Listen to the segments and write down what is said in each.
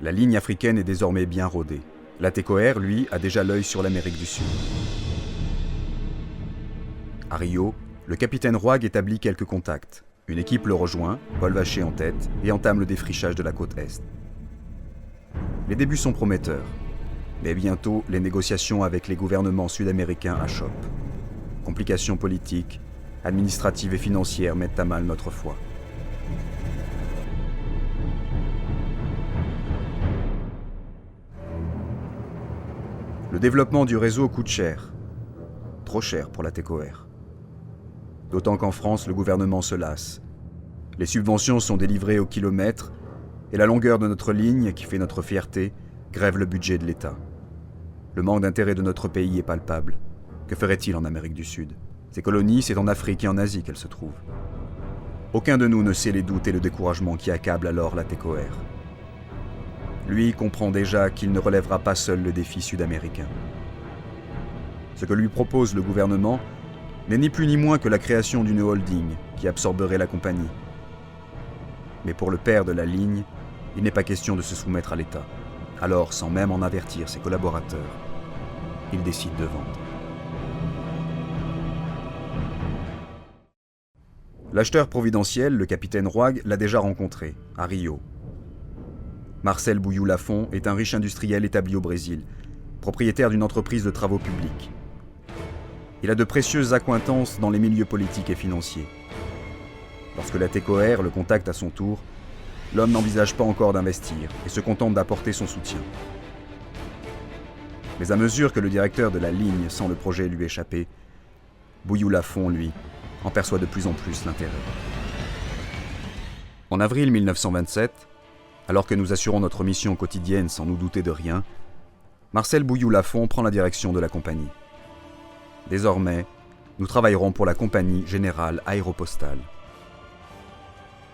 La ligne africaine est désormais bien rodée. Latécoère, lui, a déjà l'œil sur l'Amérique du Sud. À Rio, le capitaine Roig établit quelques contacts. Une équipe le rejoint, Paul Vacher en tête, et entame le défrichage de la côte Est. Les débuts sont prometteurs, mais bientôt les négociations avec les gouvernements sud-américains achoppent. Complications politiques, administratives et financières mettent à mal notre foi. Le développement du réseau coûte cher. Trop cher pour Latécoère. D'autant qu'en France, le gouvernement se lasse. Les subventions sont délivrées au kilomètre et la longueur de notre ligne, qui fait notre fierté, grève le budget de l'État. Le manque d'intérêt de notre pays est palpable. Que ferait-il en Amérique du Sud? Ces colonies, c'est en Afrique et en Asie qu'elles se trouvent. Aucun de nous ne sait les doutes et le découragement qui accablent alors Latécoère. Lui comprend déjà qu'il ne relèvera pas seul le défi sud-américain. Ce que lui propose le gouvernement n'est ni plus ni moins que la création d'une holding qui absorberait la compagnie. Mais pour le père de la ligne, il n'est pas question de se soumettre à l'État. Alors, sans même en avertir ses collaborateurs, il décide de vendre. L'acheteur providentiel, le capitaine Roig, l'a déjà rencontré, à Rio. Marcel Bouilloux-Lafont est un riche industriel établi au Brésil, propriétaire d'une entreprise de travaux publics. Il a de précieuses accointances dans les milieux politiques et financiers. Lorsque Latécoère le contacte à son tour, l'homme n'envisage pas encore d'investir et se contente d'apporter son soutien. Mais à mesure que le directeur de la ligne sent le projet lui échapper, Bouilloux-Lafont, lui, en perçoit de plus en plus l'intérêt. En avril 1927, alors que nous assurons notre mission quotidienne sans nous douter de rien, Marcel Bouilloux-Lafont prend la direction de la compagnie. Désormais, nous travaillerons pour la compagnie générale aéropostale.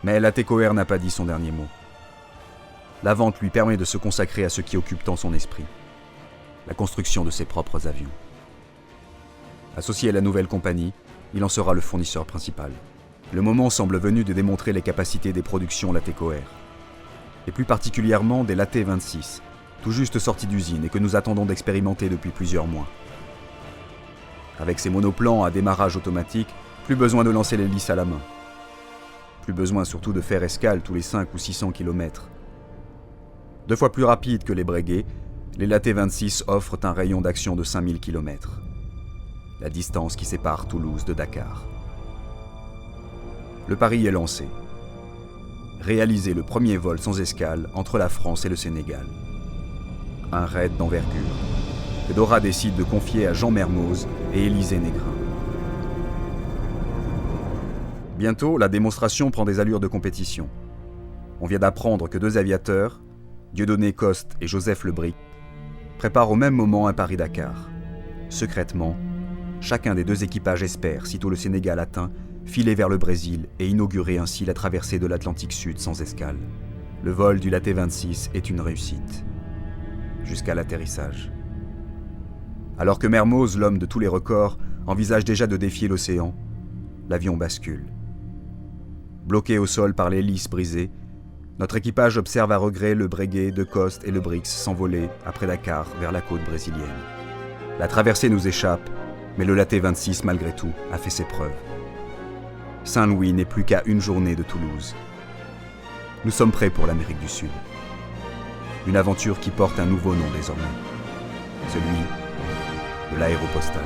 Mais Latécoère n'a pas dit son dernier mot. La vente lui permet de se consacrer à ce qui occupe tant son esprit, la construction de ses propres avions. Associé à la nouvelle compagnie, il en sera le fournisseur principal. Le moment semble venu de démontrer les capacités des productions Latécoère, et plus particulièrement des LAT-26, tout juste sortis d'usine et que nous attendons d'expérimenter depuis plusieurs mois. Avec ces monoplans à démarrage automatique, plus besoin de lancer l'hélice à la main. Plus besoin surtout de faire escale tous les 5 ou 600 km. 2 fois plus rapide que les Breguet, les LAT-26 offrent un rayon d'action de 5000 km. La distance qui sépare Toulouse de Dakar. Le pari est lancé. Réaliser le premier vol sans escale entre la France et le Sénégal. Un raid d'envergure que Dora décide de confier à Jean Mermoz et Élisée Négrin. Bientôt, la démonstration prend des allures de compétition. On vient d'apprendre que 2 aviateurs, Dieudonné Coste et Joseph Lebric, préparent au même moment un Paris-Dakar. Secrètement, chacun des 2 équipages espère, sitôt le Sénégal atteint, filer vers le Brésil et inaugurer ainsi la traversée de l'Atlantique Sud sans escale. Le vol du LAT-26 est une réussite. Jusqu'à l'atterrissage. Alors que Mermoz, l'homme de tous les records, envisage déjà de défier l'océan, l'avion bascule. Bloqué au sol par l'hélice brisée, notre équipage observe à regret le Breguet, De Coste et le Brix s'envoler après Dakar vers la côte brésilienne. La traversée nous échappe, mais le LAT-26, malgré tout, a fait ses preuves. Saint-Louis n'est plus qu'à 1 journée de Toulouse. Nous sommes prêts pour l'Amérique du Sud. Une aventure qui porte un nouveau nom désormais, celui de l'aéropostale.